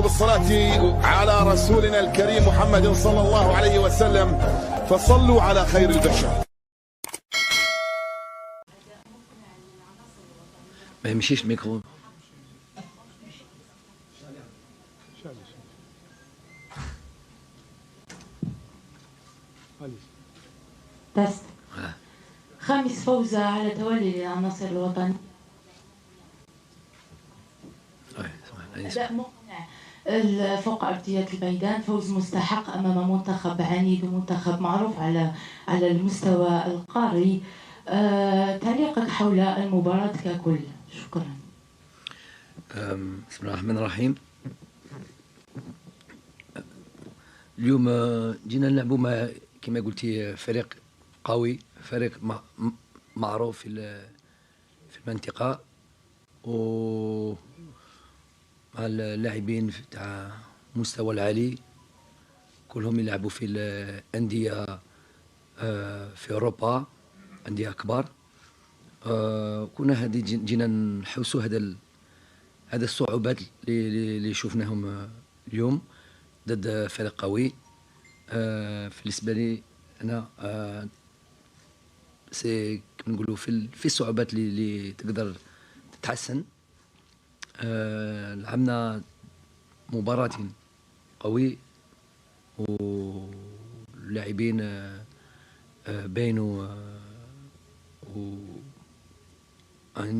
بالصلاة على رسولنا الكريم محمد صلى الله عليه وسلم فصلوا على خير البشر. ما يمشيش الميكرو. تست. خامس فوزة على توالي للعناصر الوطني. أداء مقنع فوق أرضية الميدان، فوز مستحق أمام منتخب عنيد ومنتخب معروف على المستوى القاري. تعليقك حول المباراة ككل؟ شكرا. بسم الله الرحمن الرحيم. اليوم جينا نلعبوا مع كما قلتي فريق قوي، فريق معروف في المنطقة، و مع اللاعبين تاع مستوى العالي كلهم يلعبوا في الأندية في أوروبا، أندية كبار. كنا جينا نحوسوا هذا الصعوبات اللي شفناهم اليوم ضد فريق قوي. بالنسبة لي أنا سي نقولوا في الصعوبات اللي تقدر تتحسن. لعبنا مباراة قوي واللاعبين بينوا un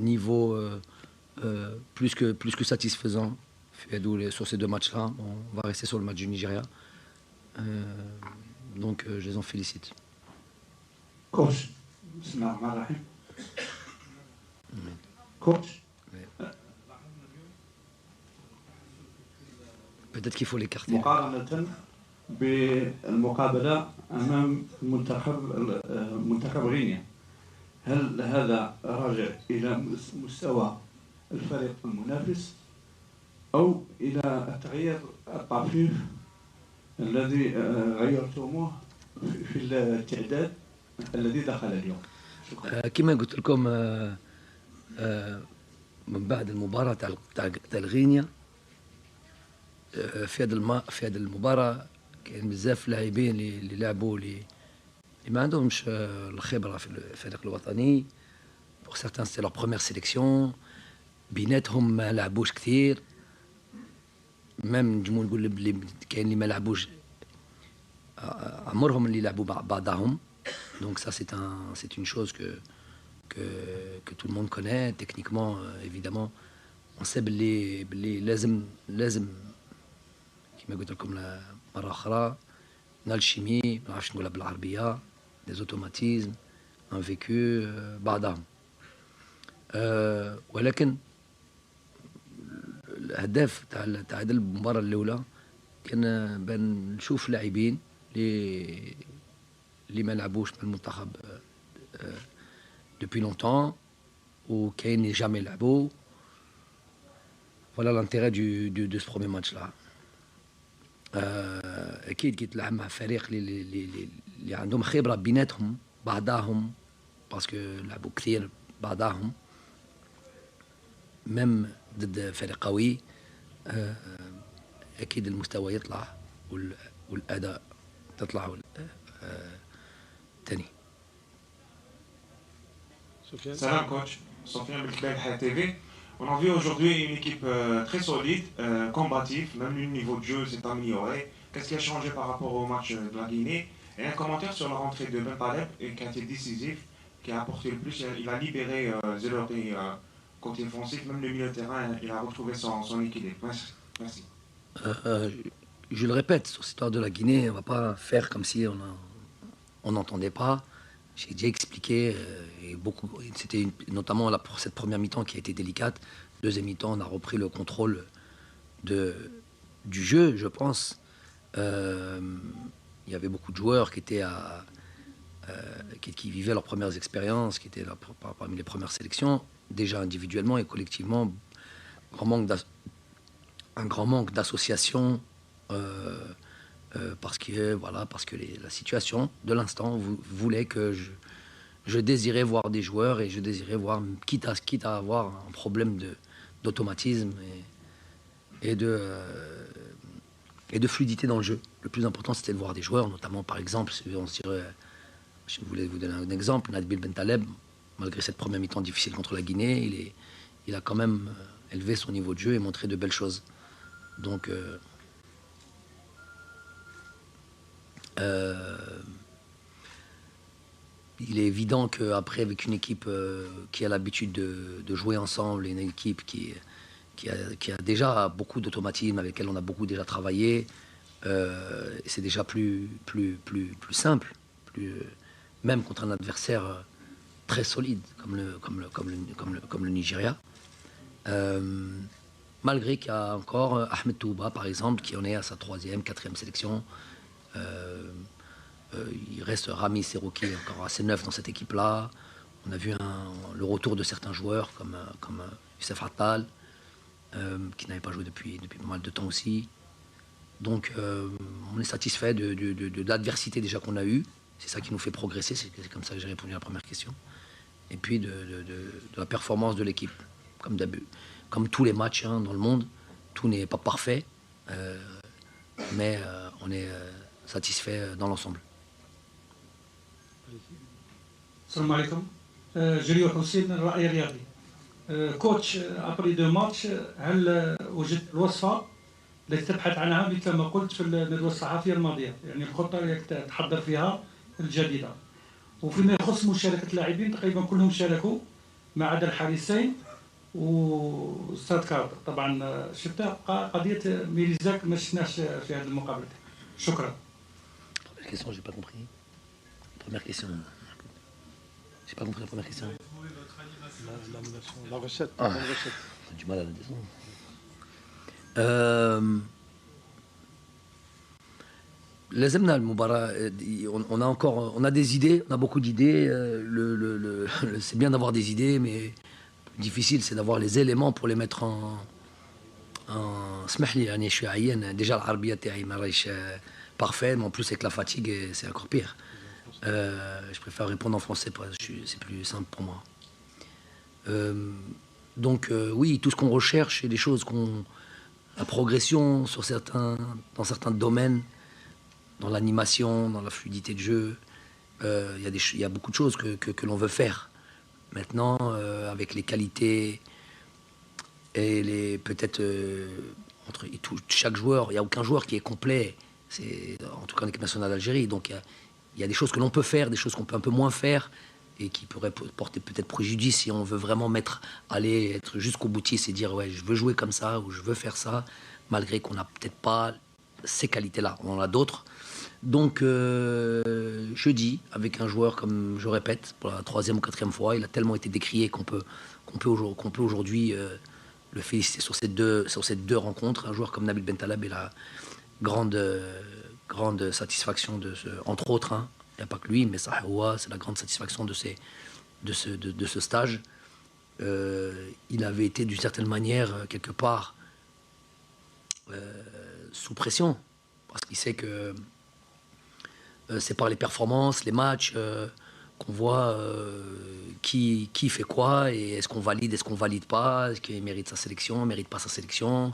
niveau plus que satisfaisant sur ces deux matchs-là. On va rester sur le match du Nigeria. Donc je les en félicite. Coach, Coach. Peut-être qu'il faut l'écarter. مقارنة بالمقابلة أمام منتخب غينيا، هل هذا راجع إلى مستوى الفريق المنافس أو إلى التغيير الطفيف الذي غيرتموه في التعداد الذي دخل اليوم؟ كما قلت لكم من بعد المباراة تاع غينيا، في هذه المباراة كاين بزاف لاعبين اللي لعبوا اللي ما عندهمش الخبرة في الفريق الوطني. pour certains c'était leur première sélection، بيناتهم ما لعبوش كثير، ميم نجمو نقول بلي كاين اللي ما لعبوش عمرهم اللي لعبوا بعضهم. donc ça c'est une chose que tout le monde connaît techniquement. évidemment on sait بلي لازم كما قلت لكم مرة أخرى نالشيمي، ما نعرفش نقولها بالعربية، des automatismes un vécu بعضهم. ولكن الهدف تاع هذه المباراة الأولى كان بان نشوف لاعبين اللي ما لعبوش مع المنتخب depuis longtemps وكاين اللي جامي لعبوا. voilà l'intérêt de ce premier match là. اكيد كي تلعب مع فريق اللي عندهم خبره بيناتهم بعضهم، باسكو لعبوا كثير بعضهم ميم ضد فريق قوي، اكيد المستوى يطلع والاداء تطلع تاني. Salam coach, Sofiane Belkbel, Hayat TV. On a vu aujourd'hui une équipe très solide, combative, même le niveau de jeu s'est amélioré. Qu'est-ce qui a changé par rapport au match de la Guinée? Et un commentaire sur la rentrée de Ben Taleb, qui a été décisif, qui a apporté le plus. Il a libéré Zeloré côté offensif, même le milieu de terrain, il a retrouvé son équilibre. Merci. Je le répète, sur cette histoire de la Guinée, on ne va pas faire comme si on n'entendait pas. J'ai déjà expliqué, et beaucoup, c'était notamment pour cette première mi-temps qui a été délicate. Deuxième mi-temps, on a repris le contrôle du jeu, je pense. Il y avait beaucoup de joueurs qui étaient qui vivaient leurs premières expériences, qui étaient là parmi les premières sélections, déjà individuellement et collectivement. Un grand manque d'association. Parce que la situation de l'instant voulait que je désirais voir des joueurs et je désirais voir, quitte à avoir un problème d'automatisme et de fluidité dans le jeu. Le plus important, c'était de voir des joueurs, notamment par exemple, si je voulais vous donner un exemple, Nabil Bentaleb, malgré cette première mi-temps difficile contre la Guinée, il a quand même élevé son niveau de jeu et montré de belles choses. Donc, il est évident qu'après, avec une équipe qui a l'habitude de jouer ensemble, une équipe qui a déjà beaucoup d'automatisme, avec laquelle on a beaucoup déjà travaillé, c'est déjà plus simple, même contre un adversaire très solide comme le Nigeria. Malgré qu'il y a encore Ahmed Touba, par exemple, qui en est à sa 3e, 4e sélection. Il reste Rami Serouki encore assez neuf dans cette équipe-là. On a vu le retour de certains joueurs comme Youssef Attal, qui n'avait pas joué depuis pas mal de temps aussi. Donc on est satisfait de l'adversité déjà qu'on a eue. C'est ça qui nous fait progresser, c'est comme ça que j'ai répondu à la première question. Et puis de la performance de l'équipe. Comme tous les matchs dans le monde, tout n'est pas parfait, mais on est satisfait dans l'ensemble. السلام عليكم. جريو حسين الرأي الرياضي. كوتش ابري دو ماتش هل وجدت الوصفه التي تبحث عنها مثل ما قلت في الندوه الصحفيه الماضيه، يعني الخطه اللي تحضر فيها الجديده. وفيما يخص مشاركه اللاعبين تقريبا كلهم شاركوا ما عدا الحارسين واستاذ كارتر. طبعا شفت قضيه ميليزاك ما شفناش في هذه المقابله. شكرا. Première question, j'ai pas compris. Première question. J'ai pas compris la première question. La recette. J'ai du mal à la descendre. لازمنا المباراة. On a des idées, on a beaucoup d'idées. C'est bien d'avoir des idées, mais difficile, c'est d'avoir les éléments pour les mettre en اسمح لي يعني شوي عيان. Déjà العربية تاعي ما راهيش parfait, mais en plus avec la fatigue, c'est encore pire. Je préfère répondre en français, c'est plus simple pour moi. Donc oui, tout ce qu'on recherche, c'est des choses la progression dans certains domaines, dans l'animation, dans la fluidité de jeu. Il y a beaucoup de choses que l'on veut faire. Maintenant, avec les qualités et peut-être entre chaque joueur, il n'y a aucun joueur qui est complet. C'est en tout cas en équipe nationale d'Algérie. Donc il y a des choses que l'on peut faire, des choses qu'on peut un peu moins faire et qui pourraient porter peut-être préjudice si on veut vraiment être jusqu'au boutiste et dire ouais, je veux jouer comme ça ou je veux faire ça, malgré qu'on n'a peut-être pas ces qualités-là. On en a d'autres. Donc jeudi, avec un joueur comme je répète pour la 3e ou 4e fois, il a tellement été décrié qu'on peut aujourd'hui le féliciter sur ces deux rencontres. Un joueur comme Nabil Bentaleb est la grande satisfaction entre autres, il n'y a pas que lui, mais Sahawa, c'est la grande satisfaction de ce stage. Il avait été d'une certaine manière quelque part sous pression, parce qu'il sait que c'est par les performances, les matchs qu'on voit qui fait quoi, et est-ce qu'on valide pas, est-ce qu'il mérite sa sélection, ne mérite pas sa sélection,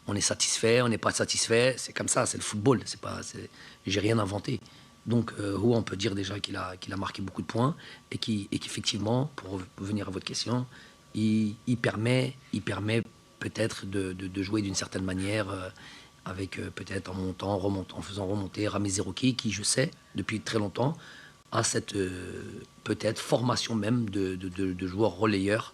on est satisfait, on n'est pas satisfait, c'est comme ça, c'est le football, j'ai rien inventé. Donc on peut dire déjà qu'il a marqué beaucoup de points et qu'effectivement, pour revenir à votre question, il permet peut-être de jouer d'une certaine manière avec peut-être en faisant remonter Rami Serouki, qui je sais depuis très longtemps a cette peut-être formation même de joueur relayeur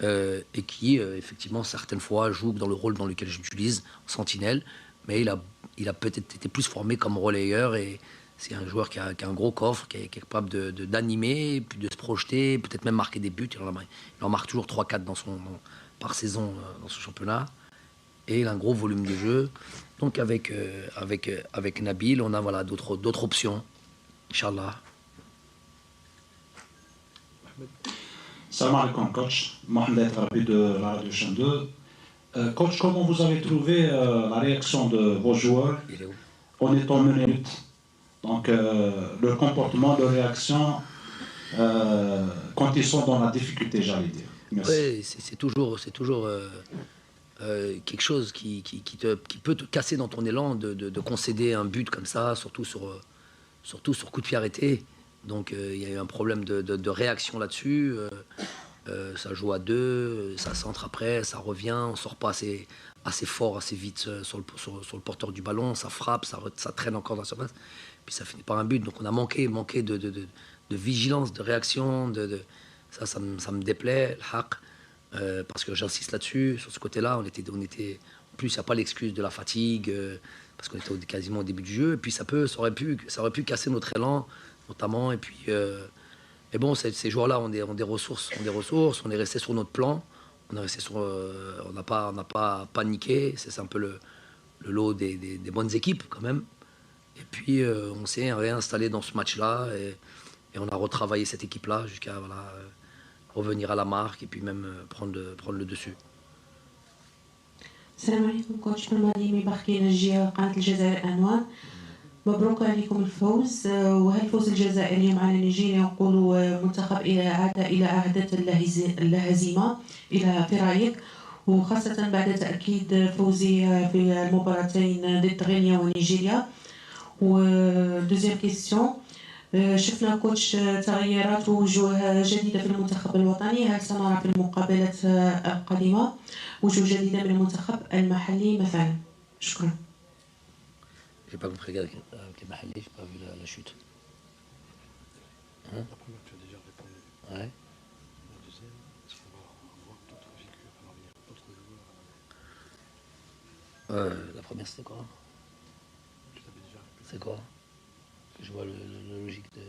et qui effectivement certaines fois joue dans le rôle dans lequel j'utilise, sentinelle, mais il a peut-être été plus formé comme relayeur et c'est un joueur qui a un gros coffre, qui est capable d'animer, puis de se projeter, peut-être même marquer des buts. Il en marque toujours 3-4 par saison dans ce championnat. Et il a un gros volume de jeu. Donc avec Nabil, on a d'autres options. Inch'Allah. Salam alaikum, coach. Mohamed Rabi de la Radio Chaîne 2. Coach, comment vous avez trouvé la réaction de vos joueurs en étant menés? Donc, leur comportement, leur réaction quand ils sont dans la difficulté, j'allais dire. Merci. Oui, c'est toujours quelque chose qui peut te casser dans ton élan de concéder un but comme ça, surtout sur coup de pied arrêté. Donc il y a eu un problème de réaction là-dessus. Ça joue à deux, ça centre après, ça revient, on ne sort pas assez fort, assez vite sur le porteur du ballon, ça frappe, ça traîne encore dans la surface, puis ça finit par un but. Donc on a manqué de vigilance, de réaction, ça me déplaît, le haq, parce que j'insiste là-dessus, sur ce côté-là, on était en plus il n'y a pas l'excuse de la fatigue, parce qu'on était quasiment au début du jeu, et puis ça aurait pu casser notre élan, notamment, et puis... Mais bon, ces joueurs-là ont des ressources, on est resté sur notre plan, on n'a pas paniqué, c'est un peu le lot des bonnes équipes quand même. Et puis on s'est réinstallé dans ce match-là et on a retravaillé cette équipe-là jusqu'à revenir à la marque et puis même prendre le dessus. Salam alaikum, coach Malmadi Barki Najia, قناة الجزائر عنوان. مبروك عليكم الفوز وهالفوز الجزائري اليوم على نيجيريا نقول منتخب عاد إلى عهدة الهزيمة في رأيك وخاصة بعد تأكيد فوزي في المباراتين ضد غينيا ونيجيريا. ودوزيام كيستيون شفنا كوتش تغيرات ووجوه جديدة في المنتخب الوطني، هل سنرى في المقابلات القادمة وجوه جديدة من المنتخب المحلي مثلا؟ شكرا. J'ai pas compris avec les Mahali, j'ai pas vu la chute. Hein? La première, tu as déjà répondu. Ouais. La deuxième, est-ce qu'on va avoir d'autres figures à l'avenir, d'autres joueurs? La première, c'était quoi? Tu t'avais déjà répété. C'est quoi? Que je vois la logique de...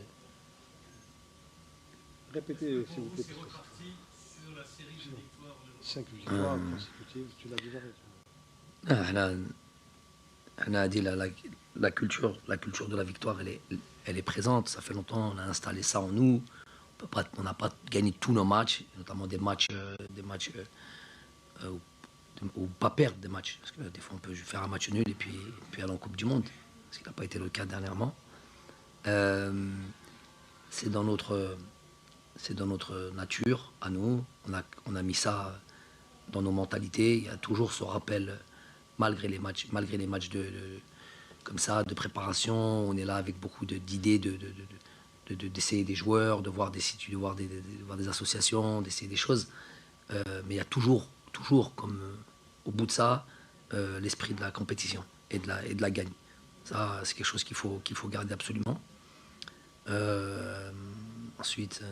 Répétez, s'il vous plaît. C'est reparti sur la série de victoires. 5 victoires consécutives, tu l'as déjà répondu. On a dit la culture de la victoire, elle est présente. Ça fait longtemps, on a installé ça en nous. On n'a pas gagné tous nos matchs, notamment des matchs ou pas perdre des matchs. Parce que des fois, on peut faire un match nul et puis aller en Coupe du Monde, ce qui n'a pas été le cas dernièrement. C'est dans notre nature, à nous. On a mis ça dans nos mentalités. Il y a toujours ce rappel. Malgré les matchs comme ça, de préparation, on est là avec beaucoup d'idées d'essayer des joueurs, de voir des associations, d'essayer des choses. Mais il y a toujours comme au bout de ça, l'esprit de la compétition et de la gagne. Ça, c'est quelque chose qu'il faut garder absolument. Ensuite,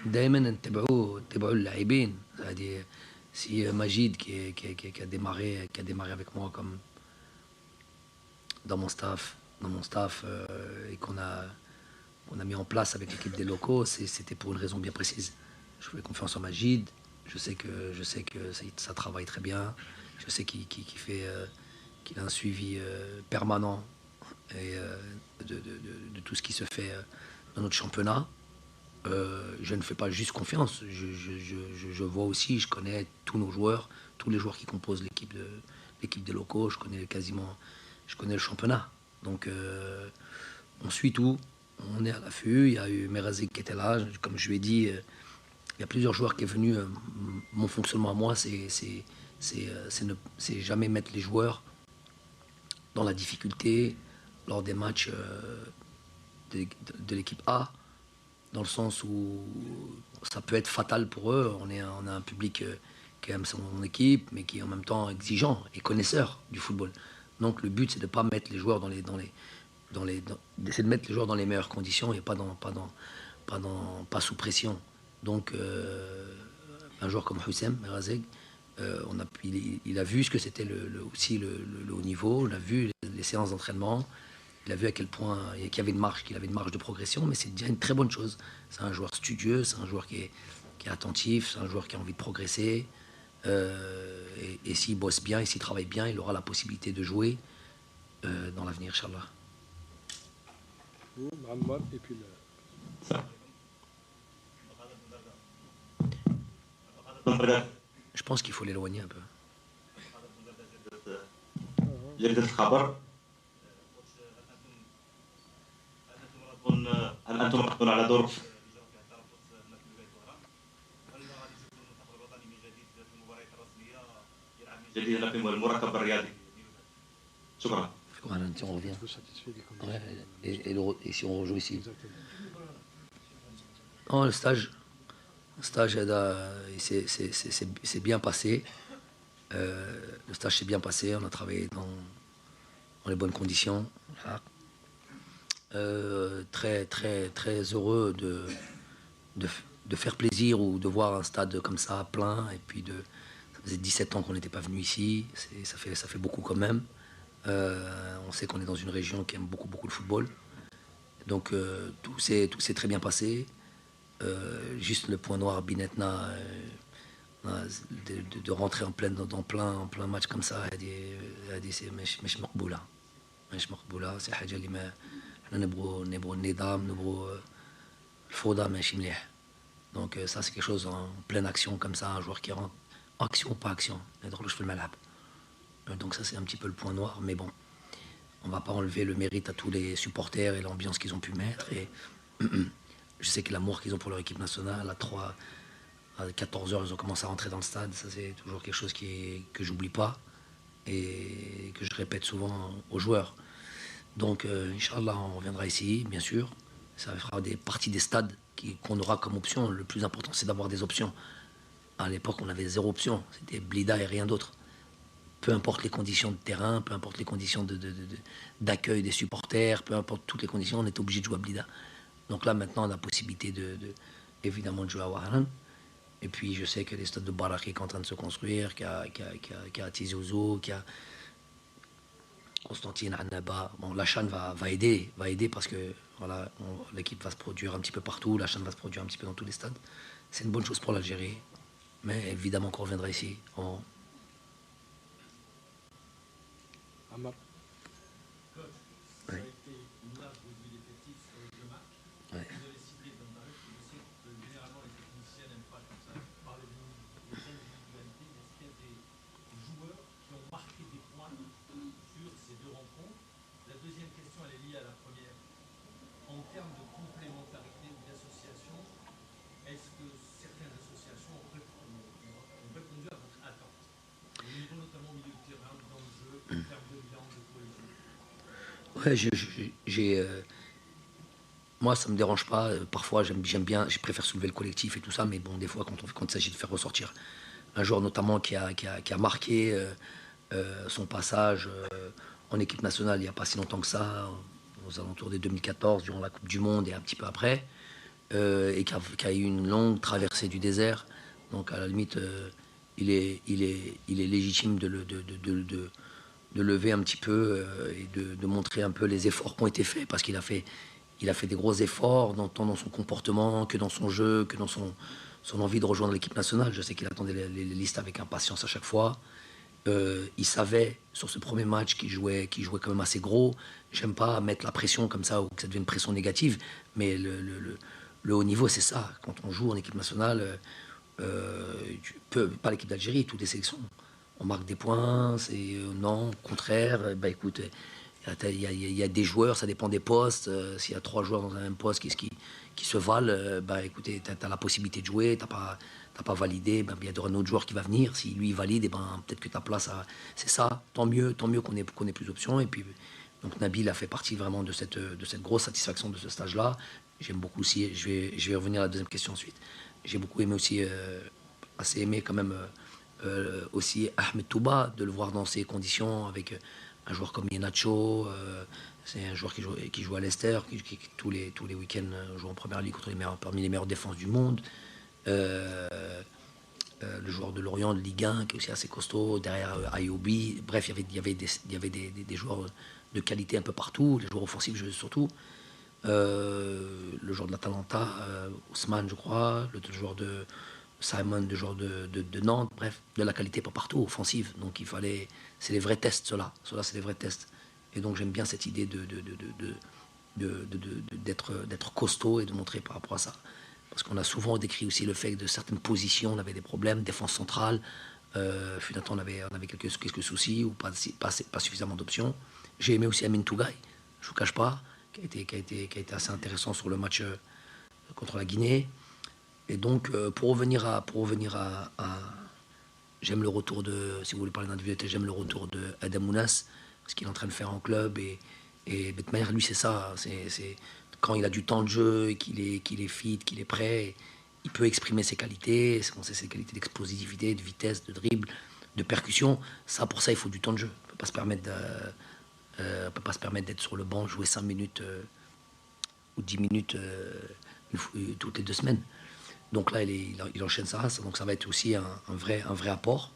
دائما نتبعوا اللاعبين. Si Majid qui a démarré avec moi comme dans mon staff et qu'on a mis en place avec l'équipe des locaux, c'était pour une raison bien précise. Je fais confiance en Majid, je sais que ça travaille très bien, je sais qu'il a un suivi permanent et de tout ce qui se fait dans notre championnat. Je ne fais pas juste confiance, je vois aussi, je connais tous nos joueurs, tous les joueurs qui composent l'équipe des locaux, je connais le championnat. Donc on suit tout, on est à l'affût. Il y a eu Merazik qui était là, comme je lui ai dit, il y a plusieurs joueurs qui sont venus. Mon fonctionnement à moi, c'est jamais mettre les joueurs dans la difficulté lors des matchs de l'équipe A, dans le sens où ça peut être fatal pour eux. On a un public qui aime son équipe, mais qui est en même temps exigeant et connaisseur du football. Donc le but, c'est de ne pas mettre les joueurs d'essayer de mettre les joueurs dans les meilleures conditions et pas sous pression. Donc un joueur comme Houssem Merazeg, il a vu ce que c'était aussi le haut niveau, il a vu les séances d'entraînement. Il a vu à quel point qu'il avait une marge de progression, mais c'est déjà une très bonne chose. C'est un joueur studieux, c'est un joueur qui est attentif, c'est un joueur qui a envie de progresser. Et s'il bosse bien, et s'il travaille bien, il aura la possibilité de jouer dans l'avenir, Inch'Allah. Et puis Je pense qu'il faut l'éloigner un peu. هل أنتم محظوظون على دور Jadi هلا في المراقبة الرياضي. شكرا. Voilà, si on revient. Ouais, et si on rejoue ici. Non, le stage, c'est bien passé. Le stage s'est bien passé. On a travaillé dans les bonnes conditions. Très, très, très heureux de faire plaisir ou de voir un stade comme ça plein. Et puis ça faisait 17 ans qu'on n'était pas venu ici. Ça fait beaucoup quand même. On sait qu'on est dans une région qui aime beaucoup, beaucoup le football. Donc tout s'est très bien passé. Juste le point noir, Binetna, de rentrer en plein match comme ça, c'est مش مقبولة. C'est حاجة اللي ما احنا نبغوا النظام, نبغوا الفوضى ماشي مليح. Donc ça c'est quelque chose en pleine action comme ça, un joueur qui rentre action pas action. Donc ça c'est un petit peu le point noir, mais bon, on va pas enlever le mérite à tous les supporters et l'ambiance qu'ils ont pu mettre. Et je sais que l'amour qu'ils ont pour leur équipe nationale, à 14h ils ont commencé à rentrer dans le stade, ça c'est toujours quelque chose que j'oublie pas et que je répète souvent aux joueurs. Donc Inch'Allah on reviendra ici, bien sûr, ça fera des parties des stades qu'on aura comme option. Le plus important c'est d'avoir des options. À l'époque on avait 0 option, c'était Blida et rien d'autre. Peu importe les conditions de terrain, peu importe les conditions d'accueil des supporters, peu importe toutes les conditions, on est obligé de jouer à Blida. Donc là, maintenant, on a la possibilité évidemment de jouer à Waharan. Et puis, je sais que les stades de Baraki sont en train de se construire, qu'il y a Tizi Ouzou, qu'il y a Constantine, Annaba. Bon, la Chan va aider parce que voilà, l'équipe va se produire un petit peu partout, la Chan va se produire un petit peu dans tous les stades. C'est une bonne chose pour l'Algérie. Mais évidemment qu'on reviendra ici. Amar. Oui. Ouais, moi, ça me dérange pas. Parfois, j'aime bien, je préfère soulever le collectif et tout ça, mais bon, des fois, quand il s'agit de faire ressortir un joueur notamment qui a marqué son passage en équipe nationale il n'y a pas si longtemps que ça, aux alentours de 2014, durant la Coupe du Monde et un petit peu après, et qui a eu une longue traversée du désert. Donc, à la limite, il est légitime de lever un petit peu et de montrer un peu les efforts qui ont été faits, parce qu'il a fait des gros efforts, tant dans son comportement que dans son jeu, que dans son envie de rejoindre l'équipe nationale. Je sais qu'il attendait les listes avec impatience à chaque fois. Il savait sur ce premier match qu'il jouait quand même assez gros. J'aime pas mettre la pression comme ça ou que ça devienne une pression négative, mais le haut niveau c'est ça. Quand on joue en équipe nationale, pas l'équipe d'Algérie, toutes les sélections, on marque des points, non, au contraire, écoute, il y a des joueurs, ça dépend des postes. S'il y a 3 joueurs dans un même poste qui se valent, écoutez, tu as la possibilité de jouer, tu n'as pas validé, il y a un autre joueur qui va venir. Si lui valide, peut-être que ta place, c'est ça. Tant mieux qu'on ait plus d'options. Et puis, donc Nabil a fait partie vraiment de cette grosse satisfaction de ce stage-là. J'aime beaucoup aussi, je vais revenir à la deuxième question ensuite. J'ai beaucoup aimé aussi, assez aimé quand même, aussi Ahmed Touba, de le voir dans ces conditions avec un joueur comme Yenacho. C'est un joueur qui joue à Leicester, qui tous les week-ends joue en première ligue parmi les meilleures défenses du monde. Le joueur de Lorient de Ligue 1 qui est aussi assez costaud, derrière Ayobi. Bref, il y avait des joueurs de qualité un peu partout, les joueurs offensifs surtout. Le joueur de l'Atalanta, Ousmane je crois, le joueur de Simon, le joueur de Nantes, bref, de la qualité pas partout, offensive. Donc c'est les vrais tests, ceux-là c'est les vrais tests. Et donc j'aime bien cette idée d'être costaud et de montrer par rapport à ça. Parce qu'on a souvent décrit aussi le fait que de certaines positions, on avait des problèmes, défense centrale, fut un temps on avait quelques soucis ou pas suffisamment d'options. J'ai aimé aussi Amin Tougaï, je ne vous cache pas, qui a été assez intéressant sur le match contre la Guinée. Et donc pour revenir à j'aime le retour de, si vous voulez parler d'individualité, j'aime le retour de Adam Ounas, ce qu'il est en train de faire en club. Et de toute manière, lui, c'est ça. C'est quand il a du temps de jeu, et qu'il est fit, qu'il est prêt, il peut exprimer ses qualités. On sait ses qualités d'explosivité, de vitesse, de dribble, de percussion. Ça, pour ça, il faut du temps de jeu. On ne peut pas se permettre d'être sur le banc, jouer 5 minutes ou 10 minutes toutes les 2 semaines. Donc là, il enchaîne ça. Donc ça va être aussi un vrai apport.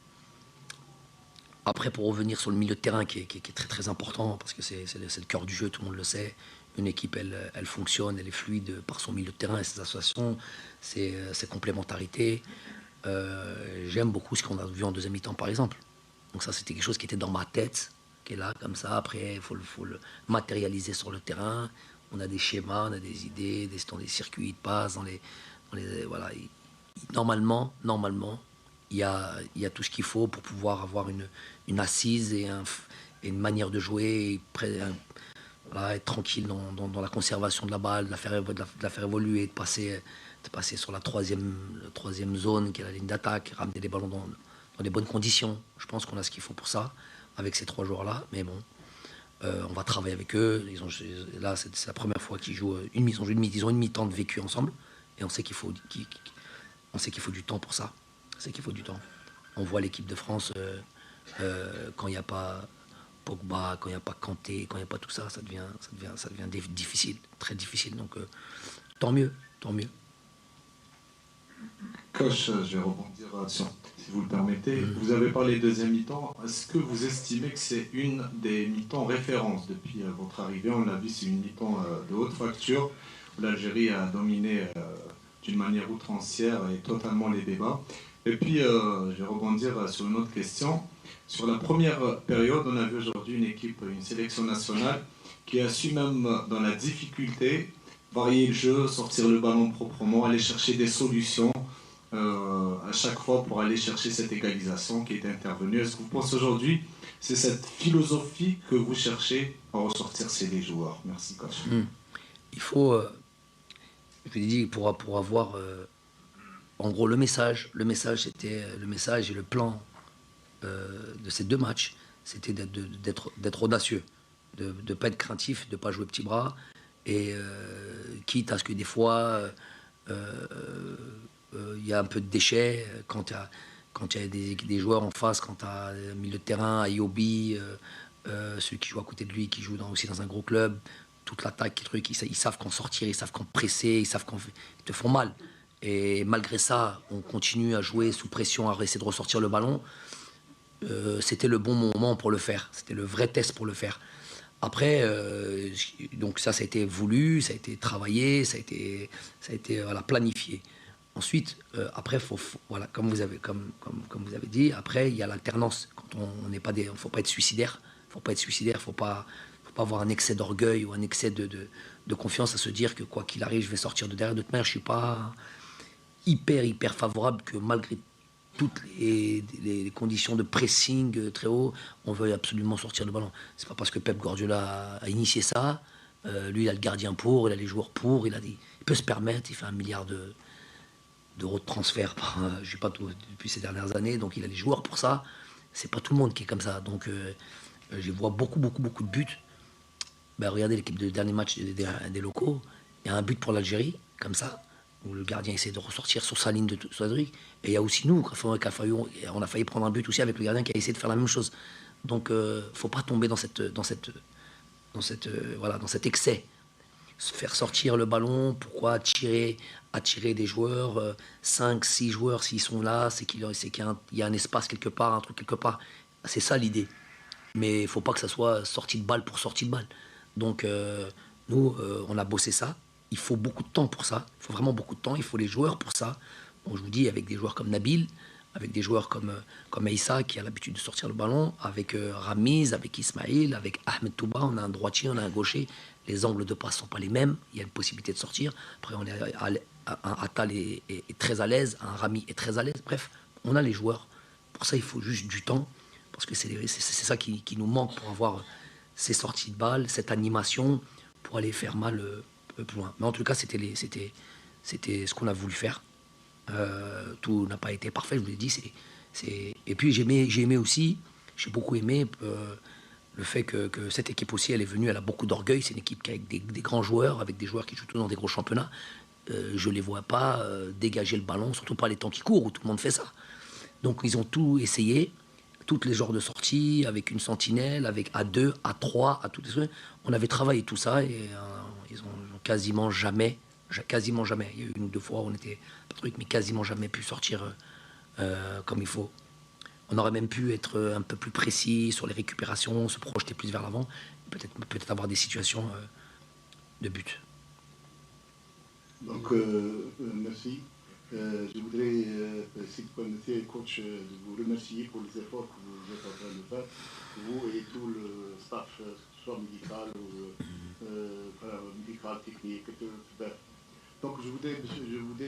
Après, pour revenir sur le milieu de terrain qui est très très important, parce que c'est le cœur du jeu, tout le monde le sait. Une équipe, elle fonctionne, elle est fluide par son milieu de terrain et ses associations, ses complémentarités. J'aime beaucoup ce qu'on a vu en deuxième mi-temps, par exemple. Donc ça, c'était quelque chose qui était dans ma tête, qui est là, comme ça. Après, il faut le matérialiser sur le terrain. On a des schémas, on a des idées, des circuits de passe, voilà. Normalement, il y a tout ce qu'il faut pour pouvoir avoir une assise et une manière de jouer, voilà, être tranquille dans la conservation de la balle, de la faire évoluer, de passer sur la troisième zone qui est la ligne d'attaque, ramener les ballons dans des bonnes conditions. Je pense qu'on a ce qu'il faut pour ça, avec ces 3 joueurs-là. Mais bon, on va travailler avec eux. Là, c'est la première fois qu'ils jouent ils ont une mi-temps de vécu ensemble. Et on sait qu'il faut du temps pour ça. C'est qu'il faut du temps. On voit l'équipe de France quand il n'y a pas Pogba, quand il n'y a pas Kanté, quand il n'y a pas tout ça, ça devient difficile, très difficile. Donc tant mieux. Coach, je vais rebondir sur, si vous le permettez. Vous avez parlé deuxième mi-temps. Est-ce que vous estimez que c'est une des mi-temps références depuis votre arrivée? On l'a vu, c'est une mi-temps de haute facture où l'Algérie a dominé d'une manière outrancière et totalement les débats. Et puis, je vais rebondir sur une autre question. Sur la première période, on a vu aujourd'hui une sélection nationale qui a su, même dans la difficulté, varier le jeu, sortir le ballon proprement, aller chercher des solutions à chaque fois pour aller chercher cette égalisation qui est intervenue. Est-ce que vous pensez aujourd'hui c'est cette philosophie que vous cherchez à ressortir chez les joueurs? Merci, coach. Il faut, je vous ai dit, pour avoir, en gros, le message et le plan de ces 2 matchs, c'était d'être audacieux, de ne pas être craintif, de ne pas jouer petit bras, et quitte à ce que des fois il y a un peu de déchets quand il y a des joueurs en face, quand tu as un milieu de terrain, Ayobi, celui qui joue à côté de lui, qui joue aussi dans un gros club, toute l'attaque, ils savent quand sortir, ils savent quand presser, ils savent quand ils te font mal. Et malgré ça, on continue à jouer sous pression, à essayer de ressortir le ballon. C'était le bon moment pour le faire. C'était le vrai test pour le faire. Après, donc ça a été voulu, ça a été travaillé, ça a été voilà, planifié. Ensuite, après, voilà, comme vous avez dit, après, il y a l'alternance. Quand on n'est pas il ne faut pas être suicidaire. Il ne faut pas avoir un excès d'orgueil ou un excès de confiance à se dire que quoi qu'il arrive, je vais sortir de derrière. De toute manière, je ne suis pas hyper favorable que malgré toutes les conditions de pressing très haut, on veuille absolument sortir le ballon. C'est pas parce que Pep Guardiola a initié ça. Lui, il a le gardien pour, il a les joueurs pour, il peut se permettre, il fait 1 milliard d'euros de transfert, je sais pas tout, depuis ces dernières années, donc il a les joueurs pour ça. C'est pas tout le monde qui est comme ça. Donc je vois beaucoup de buts. Regardez l'équipe de dernier match des locaux, il y a un but pour l'Algérie, comme ça, où le gardien essaie de ressortir sur sa ligne de truc. Et il y a aussi nous, on a failli prendre un but aussi avec le gardien qui a essayé de faire la même chose. Donc faut pas tomber dans cet excès. Se faire sortir le ballon, pourquoi attirer des joueurs, 5, 6 joueurs s'ils sont là, c'est qu'il y a un espace quelque part, un truc quelque part. C'est ça l'idée. Mais il ne faut pas que ça soit sortie de balle pour sortie de balle. Donc nous, on a bossé ça. Il faut beaucoup de temps pour ça. Il faut vraiment beaucoup de temps. Il faut les joueurs pour ça. Bon, je vous dis, avec des joueurs comme Nabil, avec des joueurs comme Aïssa qui a l'habitude de sortir le ballon, avec Ramiz, avec Ismail, avec Ahmed Touba, on a un droitier, on a un gaucher. Les angles de passe ne sont pas les mêmes. Il y a une possibilité de sortir. Après, un Attal est très à l'aise, un Rami est très à l'aise. Bref, on a les joueurs. Pour ça, il faut juste du temps. Parce que c'est ça qui nous manque pour avoir ces sorties de balles, cette animation, pour aller faire mal plus loin. Mais en tout cas, c'était ce qu'on a voulu faire. Tout n'a pas été parfait, je vous l'ai dit. Et puis j'ai aimé aussi, j'ai beaucoup aimé le fait que cette équipe aussi, elle est venue, elle a beaucoup d'orgueil. C'est une équipe avec des grands joueurs, avec des joueurs qui jouent tous dans des gros championnats. Je ne les vois pas dégager le ballon, surtout pas les temps qui courent, où tout le monde fait ça. Donc ils ont tout essayé, toutes les genres de sorties, avec une sentinelle, avec à 2, à 3, à toutes les... On avait travaillé tout ça et ils ont quasiment jamais, il y a eu 1 ou 2 fois où on était pas truc, mais quasiment jamais pu sortir comme il faut. On aurait même pu être un peu plus précis sur les récupérations, se projeter plus vers l'avant, peut-être avoir des situations de but. Donc, merci. Je voudrais, si vous permettez, coach, de vous remercier pour les efforts que vous êtes en train de faire, vous et tout le staff, soit médical ou médical, technique, tout. Donc, je voudrais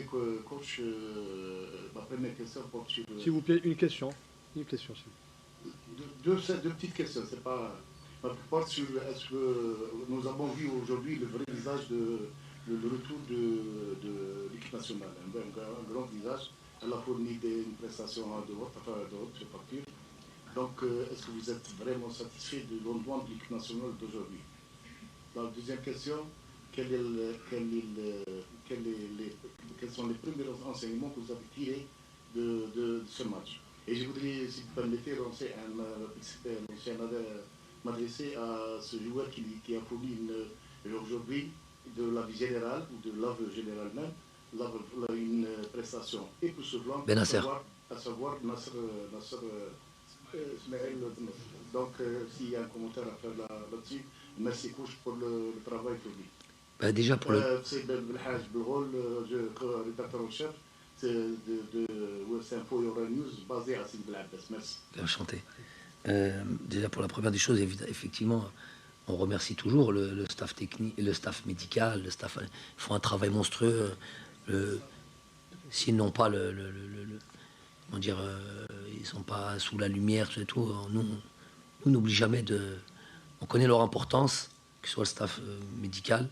que, coach, ma première question porte sur... S'il vous plaît, une question. Deux petites questions. C'est pas... porte sur est-ce que nous avons vu aujourd'hui le vrai visage le retour de l'équipe nationale, un grand visage. Elle a fourni une prestation de haute facture. Donc, est-ce que vous êtes vraiment satisfait du rendement de l'équipe nationale d'aujourd'hui? La deuxième question, quels sont les premiers enseignements que vous avez tirés de ce match? Et je voudrais, si vous permettez, m'adresser à ce joueur qui a fourni aujourd'hui, de la vie générale ou de l'œuvre générale même, une prestation époustouflante, à savoir Nasser Ismaël. Donc, s'il y a un commentaire à faire là-dessus, merci coach pour le travail fourni. Déjà pour le... C'est Belhaj Belhol, rédacteur en chef de West Info Euronews, basé à Sidi Belabès. Merci. Enchanté. Déjà pour la première des choses, effectivement, on remercie toujours le staff technique, le staff médical, le staff. Ils font un travail monstrueux. S'ils n'ont pas comment dire, ils sont pas sous la lumière, tout et tout. Nous n'oublie jamais de. On connaît leur importance, que ce soit le staff médical,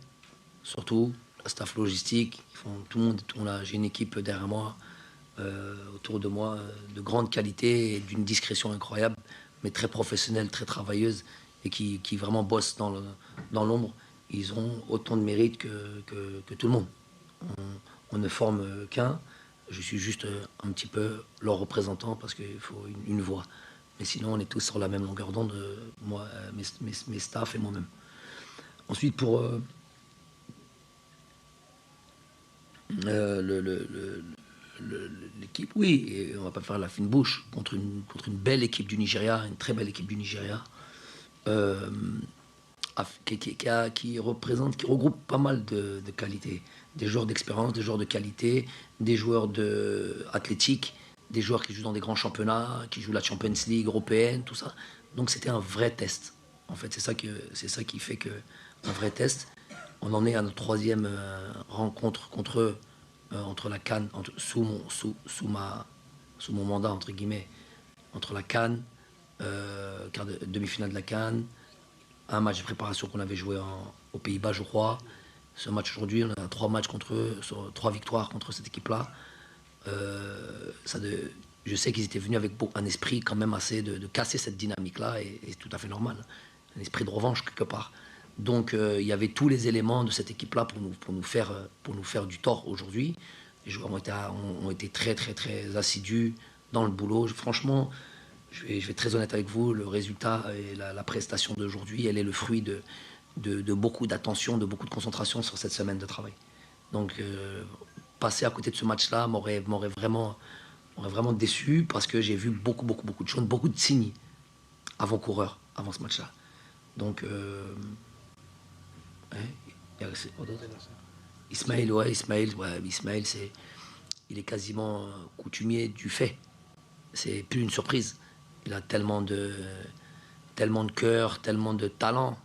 surtout le staff logistique. Ils font tout le monde. J'ai une équipe derrière moi, autour de moi, de grande qualité et d'une discrétion incroyable, mais très professionnelle, très travailleuse. Et qui vraiment bossent dans l'ombre, ils ont autant de mérite que tout le monde. On ne forme qu'un. Je suis juste un petit peu leur représentant parce qu'il faut une voix. Mais sinon, on est tous sur la même longueur d'onde, moi, mes staffs et moi-même. Ensuite, pour l'équipe, oui, et on va pas faire la fine bouche contre une belle équipe du Nigeria, une très belle équipe du Nigeria. Qui regroupe pas mal de qualités, des joueurs d'expérience, des joueurs de qualité, des joueurs athlétiques, des joueurs qui jouent dans des grands championnats, qui jouent la Champions League européenne, tout ça. Donc c'était un vrai test. En fait, c'est ça qui fait que un vrai test. On en est à notre 3e rencontre contre eux, entre la CAN, sous mon mandat entre guillemets, entre la CAN. Demi-finale de la CAN, un match de préparation qu'on avait joué aux Pays-Bas, je crois. Ce match aujourd'hui, on a 3 matchs contre eux, 3 victoires contre cette équipe-là. Je sais qu'ils étaient venus avec un esprit quand même assez de casser cette dynamique-là, et c'est tout à fait normal. Un esprit de revanche quelque part. Donc il y avait tous les éléments de cette équipe-là pour nous faire du tort aujourd'hui. Les joueurs ont été très très très assidus dans le boulot. Franchement, je vais être très honnête avec vous, le résultat et la prestation d'aujourd'hui, elle est le fruit de beaucoup d'attention, de beaucoup de concentration sur cette semaine de travail. Donc passer à côté de ce match-là m'aurait vraiment déçu, parce que j'ai vu beaucoup de choses, beaucoup de signes avant-coureurs avant ce match-là. Donc Ismaël, il est quasiment coutumier du fait. C'est plus une surprise. Il a tellement de cœur, tellement de talent.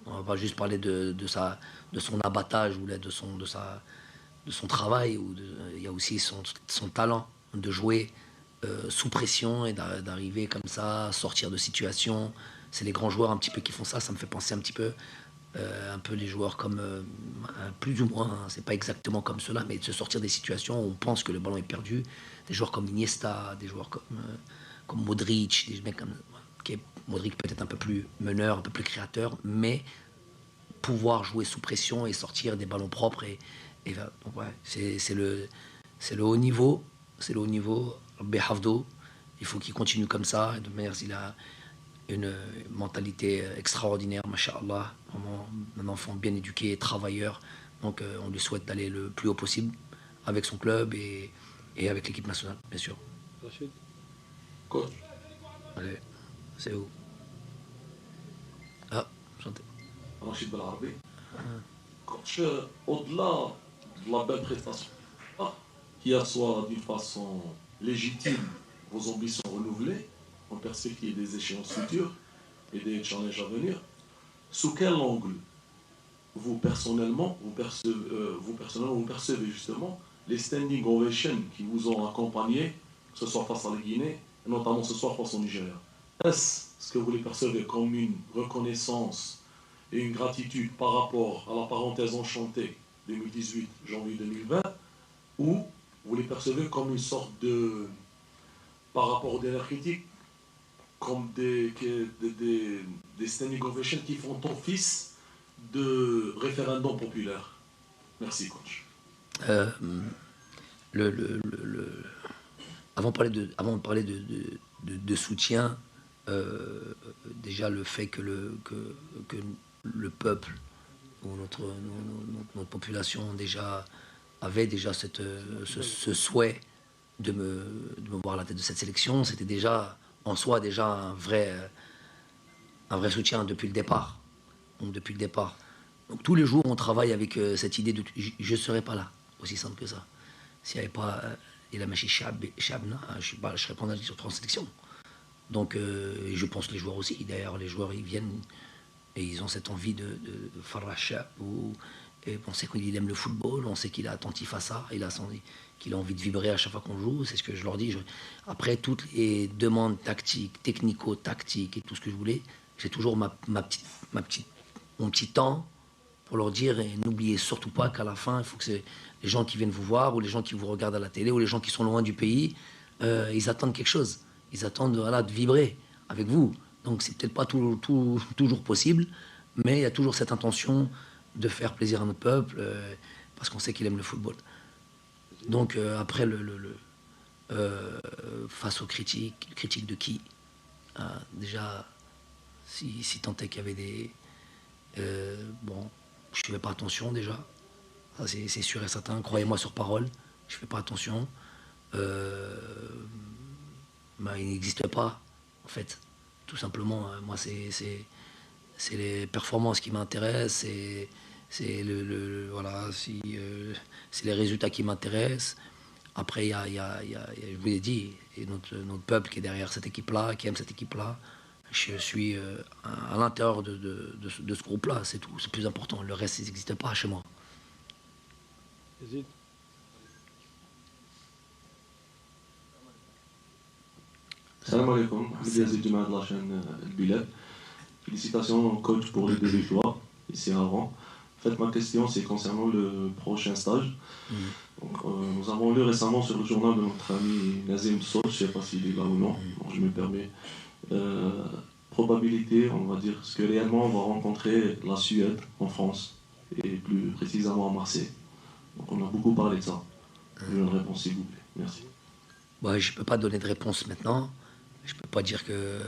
On va pas juste parler de son abattage ou de son travail. Il y a aussi son talent de jouer sous pression et d'arriver comme ça, sortir de situation. C'est les grands joueurs un petit peu qui font ça. Ça me fait penser un peu les joueurs comme plus ou moins. Hein, c'est pas exactement comme cela, mais de se sortir des situations où on pense que le ballon est perdu, des joueurs comme Iniesta, des joueurs comme Modric, des mecs comme Modric peut-être un peu plus meneur, un peu plus créateur, mais pouvoir jouer sous pression et sortir des ballons propres donc ouais, c'est le haut niveau, c'est le haut niveau. Rabbi Hafdo, il faut qu'il continue comme ça. De manière, il a une mentalité extraordinaire, masha'Allah, vraiment un enfant bien éduqué, travailleur. Donc on lui souhaite d'aller le plus haut possible avec son club et avec l'équipe nationale, bien sûr. Rachid. Coach. Allez, c'est où? Ah, chantez. Rachid Belarabi. Coach, au-delà de la belle prestation, qui assoit d'une façon légitime vos ambitions renouvelées en perspective des échéances futures et des challenges à venir, sous quel angle vous personnellement percevez justement les standing ovations qui vous ont accompagné, que ce soit face à la Guinée, et notamment ce soir face au Nigeria? Est-ce que vous les percevez comme une reconnaissance et une gratitude par rapport à la parenthèse enchantée 2018, janvier 2020, ou vous les percevez comme une sorte de, par rapport aux dernières critiques, comme des standing ovations qui font office de référendum populaire? Merci, coach. Avant de parler de soutien, déjà le fait que le peuple ou notre population avait déjà ce souhait de me voir à la tête de cette sélection, c'était déjà en soi un vrai soutien depuis le départ. Donc tous les jours on travaille avec cette idée de je ne serais pas là, aussi simple que ça. S'il n'y avait pas Ilamachi Chabna, je ne serais pas sur 3 sélections. Donc je pense que les joueurs aussi, d'ailleurs les joueurs ils viennent et ils ont cette envie de Farah Chab, et on sait qu'il aime le football, on sait qu'il est attentif à ça, qu'il a envie de vibrer à chaque fois qu'on joue, c'est ce que je leur dis. Après toutes les demandes tactiques, technico-tactiques et tout ce que je voulais, j'ai toujours mon petit temps pour leur dire, et n'oubliez surtout pas qu'à la fin, il faut que les gens qui viennent vous voir, ou les gens qui vous regardent à la télé, ou les gens qui sont loin du pays, ils attendent quelque chose. Ils attendent de vibrer avec vous. Donc c'est peut-être pas toujours possible, mais il y a toujours cette intention de faire plaisir à notre peuple, parce qu'on sait qu'il aime le football. Donc après, face aux critiques de qui? Déjà, si tant est qu'il y avait des... bon, je ne fais pas attention déjà, ça c'est sûr et certain, croyez-moi sur parole, je ne fais pas attention. Il n'existe pas, en fait, tout simplement. Moi, c'est les performances qui m'intéressent, c'est les résultats qui m'intéressent. Après, il y a, je vous l'ai dit, et notre peuple qui est derrière cette équipe-là, qui aime cette équipe-là. Je suis à l'intérieur de ce groupe-là, c'est tout, c'est plus important. Le reste, il n'existe pas chez moi. Salam alaikum, Ahmed Yazid Juma de la chaîne Bilal. Félicitations coach pour les 2 victoires, ici avant. En fait, ma question c'est concernant le prochain stage. Donc, nous avons lu récemment sur le journal de notre ami Nazim Sow, je ne sais pas s'il est là ou non, donc je me permets. Probabilité, on va dire, parce que réellement on va rencontrer la Suède en France, et plus précisément à Marseille. Donc on a beaucoup parlé de ça. Je veux une réponse s'il vous plaît. Merci. Ouais, je ne peux pas donner de réponse maintenant. Je ne peux pas dire que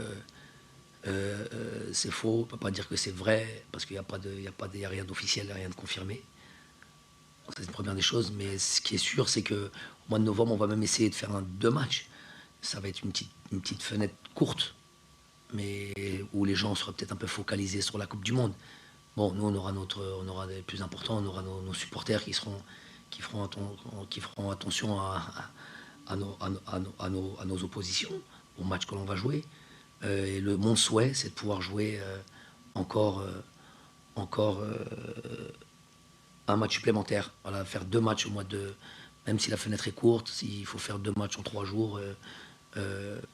c'est faux, je ne peux pas dire que c'est vrai, parce qu'il n'y a rien d'officiel, il n'y a rien de confirmé. C'est une première des choses, mais ce qui est sûr, c'est qu'au mois de novembre, on va même essayer de faire 2 matchs. Ça va être une petite fenêtre courte, mais où les gens seront peut-être un peu focalisés sur la Coupe du Monde. Bon, nous, on aura des plus importants, on aura nos supporters qui feront attention à nos oppositions, au match que l'on va jouer. Et mon souhait, c'est de pouvoir jouer encore un match supplémentaire. Voilà, faire 2 matchs au mois de... Même si la fenêtre est courte, s'il faut faire 2 matchs en 3 jours,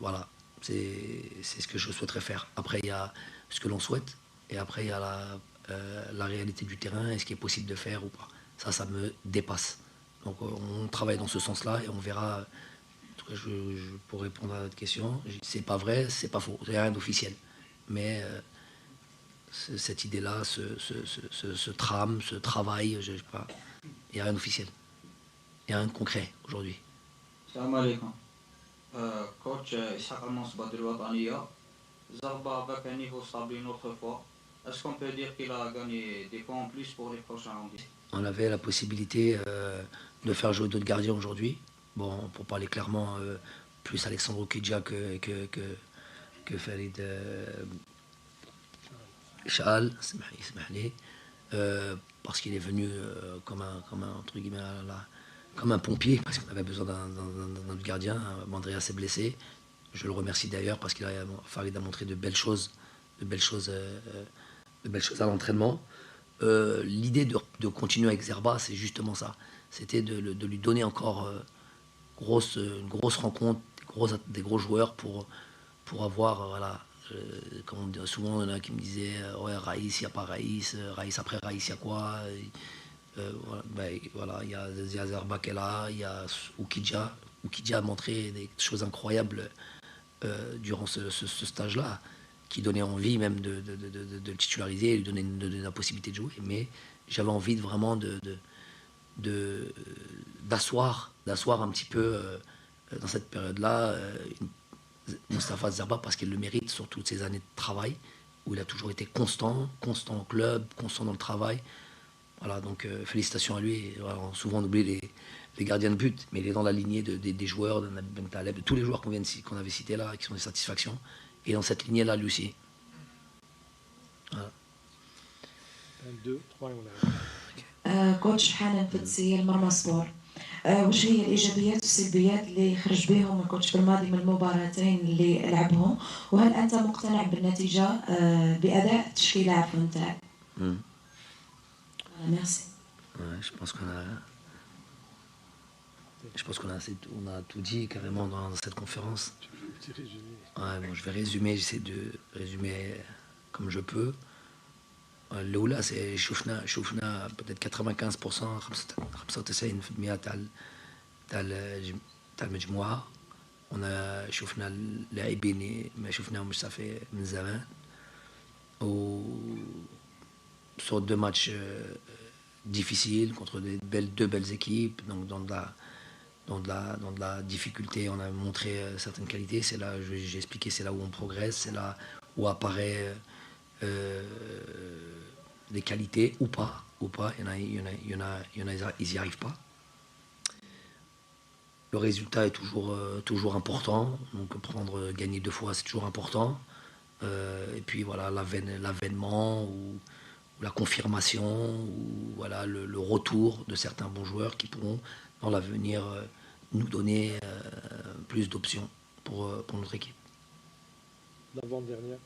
voilà. C'est ce que je souhaiterais faire. Après, il y a ce que l'on souhaite, et après, il y a la réalité du terrain, et ce qui est possible de faire ou pas. Ça me dépasse. Donc, on travaille dans ce sens-là, et on verra tout cas, pour répondre à votre question, c'est pas vrai, c'est pas faux, il n'y a rien d'officiel. Mais cette idée-là, ce trame, ce travail, je sais pas, il n'y a rien d'officiel. Il y a rien de concret aujourd'hui. Salam alaikum. Coach Ishaq Al-Mansbad Al-Wataniya, Zarba avec un niveau stable une autre fois. Est-ce qu'on peut dire qu'il a gagné des points en plus pour les prochains rounds? On avait la possibilité de faire jouer d'autres gardiens aujourd'hui. Bon, pour parler clairement, plus Alexandre Oukidja que Farid Chahal, parce qu'il est venu comme entre guillemets, comme un pompier, parce qu'on avait besoin d'un autre gardien. Andrea s'est blessé. Je le remercie d'ailleurs parce qu'il Farid a montré de belles choses à l'entraînement. L'idée de continuer avec Zerba, c'est justement ça. C'était de lui donner encore une grosse rencontre, des gros joueurs pour avoir, voilà, comme souvent il y en a qui me disaient, ouais, Raïs, il n'y a pas Raïs, Raïs après Raïs, il y a quoi? Voilà, il y a Zerba qui est là, il y a Oukidja. Oukidja a montré des choses incroyables durant ce stage-là, qui donnait envie même de le titulariser, lui donner la possibilité de jouer. Mais j'avais envie vraiment d'asseoir un petit peu dans cette période-là Moustapha Zerba, parce qu'il le mérite sur toutes ces années de travail, où il a toujours été constant au club, constant dans le travail. Voilà, donc félicitations à lui. Voilà, souvent on oublie les gardiens de but, mais il est dans la lignée des joueurs, de Nabil Ben Taleb, de tous les joueurs qu'on avait cités là, qui sont des satisfactions. Et dans cette lignée-là, lui aussi. Voilà. 1, 2, 3 et on a... كوتش حنان فتسي المرمى سبور، وش هي الايجابيات والسلبيات اللي خرج بهم الكوتش في الماضي من المباراتين اللي لعبهم، وهل انت مقتنع بالنتيجه باداء التشكيله عفوا نتاعك؟ Merci. Ouais, je pense qu'on a tout dit carrément dans cette conférence. Ouais, bon, je vais résumer, j'essaie de résumer comme je peux. الأولى شفنا peut-être 95% 95% تاع المجموعة. شفنا اللاعبين ما شفناهمش صافي من زمان. Sur 2 matchs difficiles contre deux belles équipes, donc dans de la difficulté, on a montré certaines qualités. C'est là, j'ai expliqué, c'est là où on progresse, c'est là où apparaît des qualités ou pas. Il y en a, ils n'y arrivent pas. Le résultat est toujours important, donc gagner 2 fois, c'est toujours important. Et puis voilà, l'avènement ou la confirmation, ou voilà, le retour de certains bons joueurs qui pourront dans l'avenir nous donner plus d'options pour notre équipe. L'avant-dernière.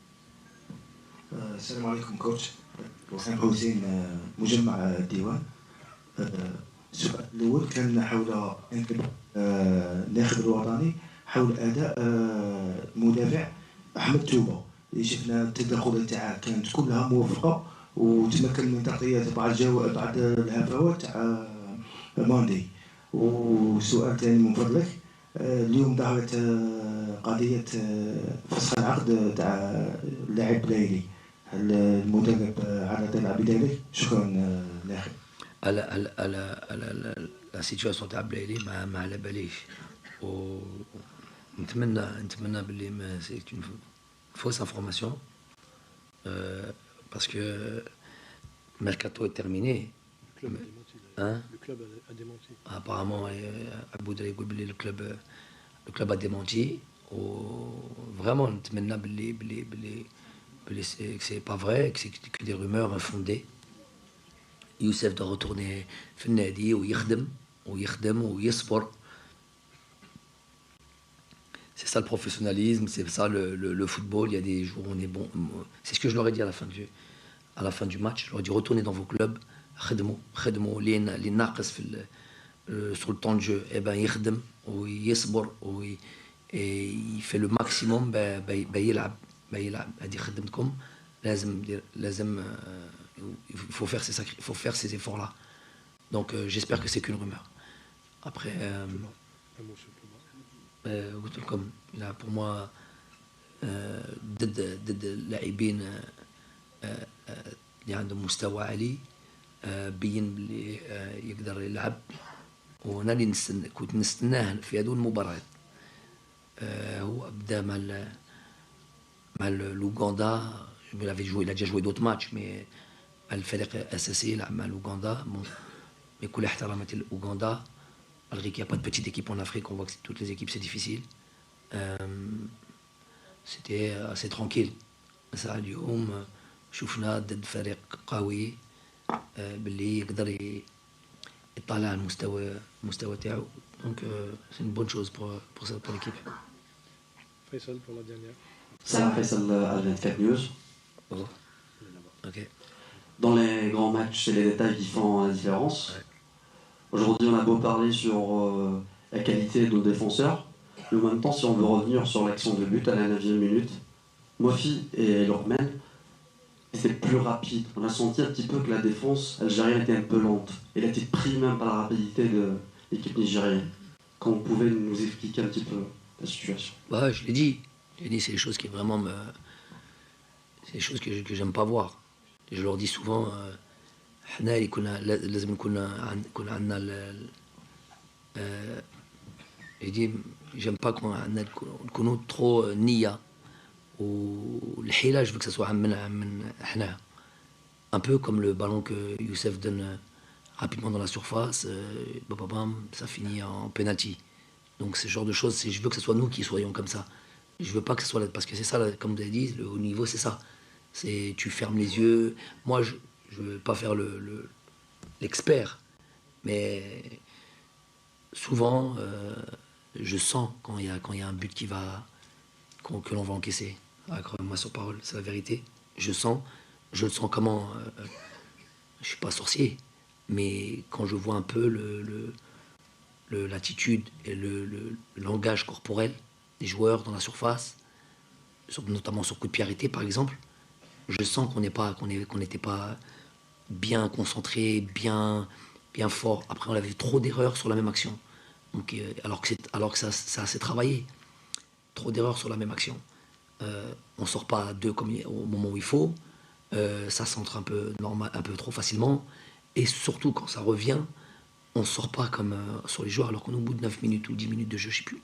السلام عليكم كوتش وسام حسين مجمع الديوان. السؤال الاول كان حول الناخب الوطني حول اداء المدافع احمد توبه اللي شفنا التدخلات تاعه كانت كلها موفقه وتمكن من تغطيه بعض الهفوات تاع ماندي. وسؤال ثاني من فضلك، اليوم ظهرت قضيه فسخ العقد تاع اللاعب ليلي، هل المدرب عرض على بذلك؟ شكرا لاخي. la situation تاع بلايلي ما على باليش، ونتمنى باللي c'est une fausse information parce que le mercato est terminé. Le club a démenti. Apparemment, Abou Dhabi le club a démenti. Vraiment, نتمنى باللي que c'est pas vrai, que c'est que des rumeurs infondées. Youssef doit retourner في النادي ويخدم ويصبر. C'est ça le professionnalisme, c'est ça le football. Il y a des jours où on est bon. C'est ce que je leur ai dit à la fin du match. Je leur ai dit retournez dans vos clubs, خدموا اللي ناقص sur le temps de jeu. Et ben يخدم ويصبر il fait le maximum. يلعب هذه خدمتكم. لازم il faut faire ces efforts là. Donc j'espère que c'est qu'une rumeur. Après قلت لكم لا pour moi ضد اللاعبين اللي عندهم مستوى عالي بين بلي يقدر يلعب. وانا اللي كنت نستناه في هذو المباريات. هو بدا مع l'Ouganda. Il a déjà joué d'autres matchs, mais الفريق الاساسي يلعب مع l'Ouganda. Mais كل احترامات l'Ouganda, malgré qu'il n'y a pas de petite équipe en Afrique, on voit que toutes les équipes c'est difficile. C'était assez tranquille. ça اليوم شفنا ضد فريق قوي باللي يقدر يطلع المستوى تاعو. Donc c'est une bonne chose pour l'équipe. Faisal pour la dernière. Salam Faisal à 24 News. Ok. Dans les grands matchs, c'est les détails qui font la différence. Ouais. Aujourd'hui, on a beau parler sur la qualité de nos défenseurs, mais en même temps, si on veut revenir sur l'action de but à la 9e minute, Mofi et Lormen étaient plus rapides. On a senti un petit peu que la défense algérienne était un peu lente. Elle a été prise même par la rapidité de l'équipe nigérienne. Quand vous pouvez nous expliquer un petit peu la situation. Bah, je l'ai dit, c'est des choses qui vraiment c'est des choses que j'aime pas voir. Je leur dis souvent, حنا اللي لازم يكون عندنا يدي j'aime pas نكونوا trop نية والحيلة. Je veux que ça soit من حنا. Un peu comme le ballon que Youssef donne rapidement dans la surface, ça finit en penalty. Donc ce genre de choses, je veux que ce soit nous qui soyons comme ça. Je veux pas que ce soit là, parce que c'est ça, comme vous avez dit, le haut niveau, c'est ça. C'est tu fermes les yeux. Moi, je veux pas faire l'expert, mais souvent, je sens quand il y a un but que l'on va encaisser. Accroyez-moi sur parole, c'est la vérité. Je le sens comment. Je suis pas sorcier, mais quand je vois un peu l'attitude et le langage corporel des joueurs dans la surface, notamment sur coup de pied arrêté par exemple, je sens qu'on n'était pas bien concentré, bien fort. Après, on avait trop d'erreurs sur la même action. Donc, alors que ça s'est travaillé. Trop d'erreurs sur la même action. On ne sort pas à deux comme au moment où il faut. Ça centre un peu trop facilement. Et surtout, quand ça revient, on ne sort pas comme sur les joueurs, alors qu'on est au bout de 9 minutes ou 10 minutes de jeu, je ne sais plus.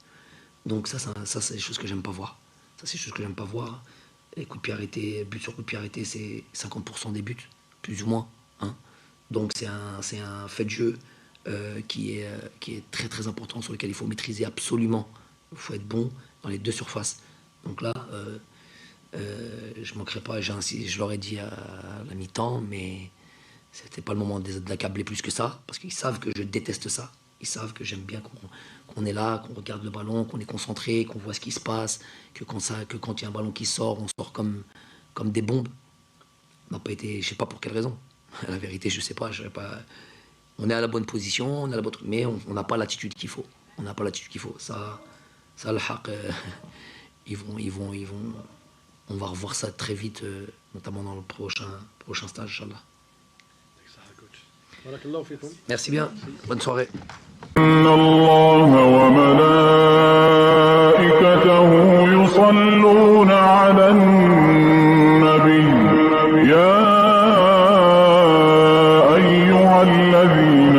Donc ça c'est des choses que j'aime pas voir. Ça, c'est des choses que j'aime pas voir. Les coups de pied arrêtés, but sur coup de pied arrêté, c'est 50% des buts, plus ou moins. Hein. Donc c'est un fait de jeu qui est très très important, sur lequel il faut maîtriser absolument. Il faut être bon dans les deux surfaces. Donc là, je manquerai pas, je leur ai dit à la mi-temps, mais c'était pas le moment d'accabler plus que ça, parce qu'ils savent que je déteste ça. Ils savent que j'aime bien qu'on est là, qu'on regarde le ballon, qu'on est concentré, qu'on voit ce qui se passe, que quand il y a un ballon qui sort, on sort comme des bombes. On n'a pas été, je sais pas pour quelle raison. La vérité, je sais pas. On est à la bonne position, mais on n'a pas l'attitude qu'il faut. On n'a pas l'attitude qu'il faut. Ça le haq, on va revoir ça très vite, notamment dans le prochain stage, Inch'Allah. Merci bien. Bonne soirée. إن الله وملائكته يصلون على النبي يا أيها الذين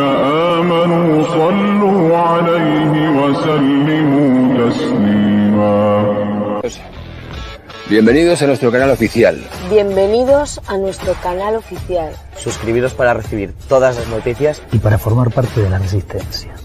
آمنوا صلوا عليه وسلموا تسليما. Bienvenidos a nuestro canal oficial. Bienvenidos a nuestro canal oficial. Suscribiros para recibir todas las noticias y para formar parte de la Resistencia.